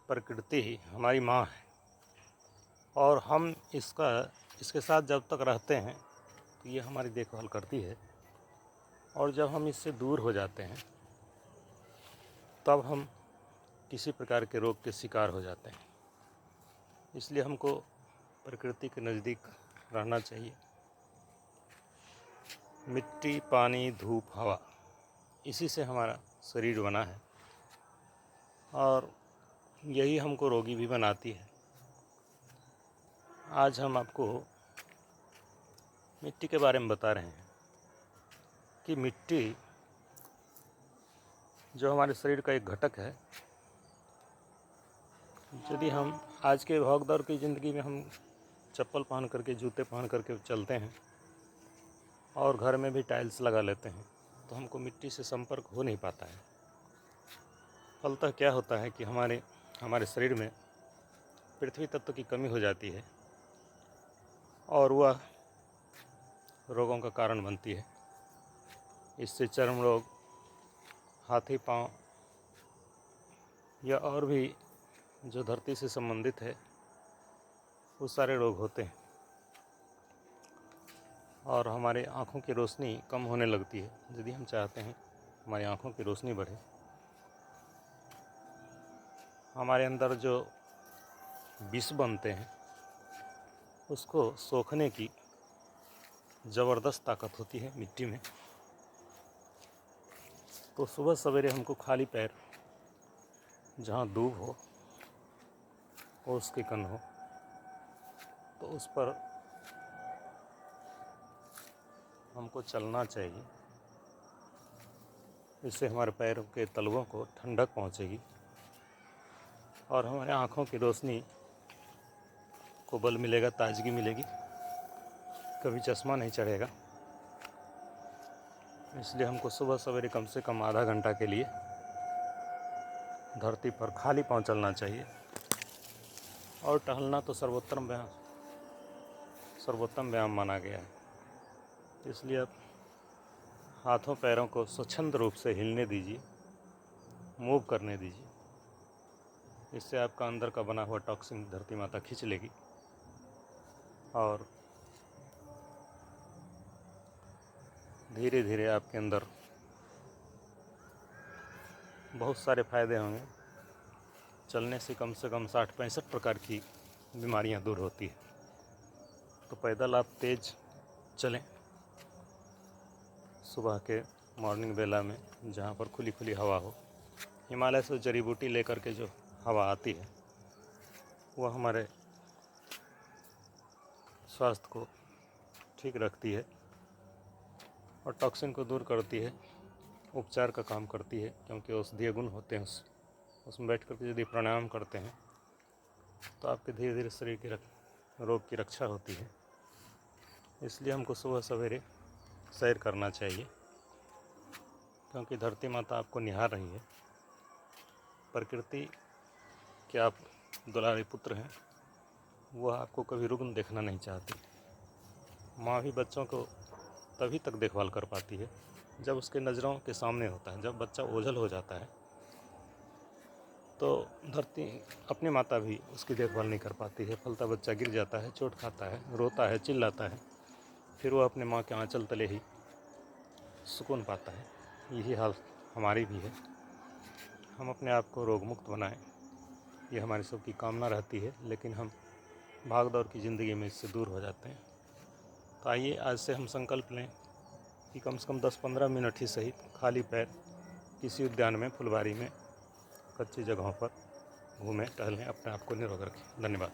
प्रकृति ही हमारी माँ है और हम इसके साथ जब तक रहते हैं तो ये हमारी देखभाल करती है, और जब हम इससे दूर हो जाते हैं तब हम किसी प्रकार के रोग के शिकार हो जाते हैं। इसलिए हमको प्रकृति के नज़दीक रहना चाहिए। मिट्टी, पानी, धूप, हवा, इसी से हमारा शरीर बना है और यही हमको रोगी भी बनाती है। आज हम आपको मिट्टी के बारे में बता रहे हैं कि मिट्टी जो हमारे शरीर का एक घटक है, यदि हम आज के भागदौड़ की ज़िंदगी में हम चप्पल पहन करके, जूते पहन करके चलते हैं और घर में भी टाइल्स लगा लेते हैं तो हमको मिट्टी से संपर्क हो नहीं पाता है। फलतः क्या होता है कि हमारे शरीर में पृथ्वी तत्व की कमी हो जाती है और वह रोगों का कारण बनती है। इससे चर्म रोग, हाथी पांव या और भी जो धरती से संबंधित है वो सारे रोग होते हैं और हमारे आँखों की रोशनी कम होने लगती है। यदि हम चाहते हैं हमारी आँखों की रोशनी बढ़े, हमारे अंदर जो विष बनते हैं उसको सोखने की ज़बरदस्त ताकत होती है मिट्टी में। तो सुबह सवेरे हमको खाली पैर, जहाँ दूब हो, ओस के कण हो, तो उस पर हमको चलना चाहिए। इससे हमारे पैरों के तलवों को ठंडक पहुँचेगी और हमारे आँखों की रोशनी को बल मिलेगा, ताजगी मिलेगी, कभी चश्मा नहीं चढ़ेगा। इसलिए हमको सुबह सवेरे कम से कम आधा घंटा के लिए धरती पर खाली पाँव चलना चाहिए। और टहलना तो सर्वोत्तम व्यायाम माना गया है। इसलिए आप हाथों पैरों को स्वच्छंद रूप से हिलने दीजिए, मूव करने दीजिए। इससे आपका अंदर का बना हुआ टॉक्सिन धरती माता खींच लेगी और धीरे धीरे आपके अंदर बहुत सारे फ़ायदे होंगे। चलने से कम 60-65 प्रकार की बीमारियां दूर होती है। तो पैदल आप तेज़ चलें सुबह के मॉर्निंग बेला में, जहाँ पर खुली खुली हवा हो। हिमालय से जड़ी बूटी लेकर के जो हवा आती है वह हमारे स्वास्थ्य को ठीक रखती है और टॉक्सिन को दूर करती है, उपचार का काम करती है, क्योंकि औषधीय गुण होते हैं। उसमें बैठ करके यदि प्राणायाम करते हैं तो आपके धीरे धीरे शरीर की रोग की रक्षा होती है। इसलिए हमको सुबह सवेरे सैर करना चाहिए, क्योंकि धरती माता आपको निहार रही है। प्रकृति के आप दुलारे पुत्र हैं, वह आपको कभी रुग्ण देखना नहीं चाहती। माँ भी बच्चों को तभी तक देखभाल कर पाती है जब उसके नज़रों के सामने होता है। जब बच्चा ओझल हो जाता है तो धरती अपनी माता भी उसकी देखभाल नहीं कर पाती है। फलता बच्चा गिर जाता है, चोट खाता है, रोता है, चिल्लाता है, फिर वो अपने माँ के आंचल तले ही सुकून पाता है। यही हाल हमारी भी है। हम अपने आप को रोग मुक्त बनाएं, ये हमारी सबकी कामना रहती है, लेकिन हम भाग दौड़ की ज़िंदगी में इससे दूर हो जाते हैं। तो आइए आज से हम संकल्प लें कि कम से कम 10-15 मिनट ही सही खाली पैर किसी उद्यान में, फुलवारी में, कच्ची जगहों पर घूमें, टहलें, अपने आप को निरोग रखें। धन्यवाद।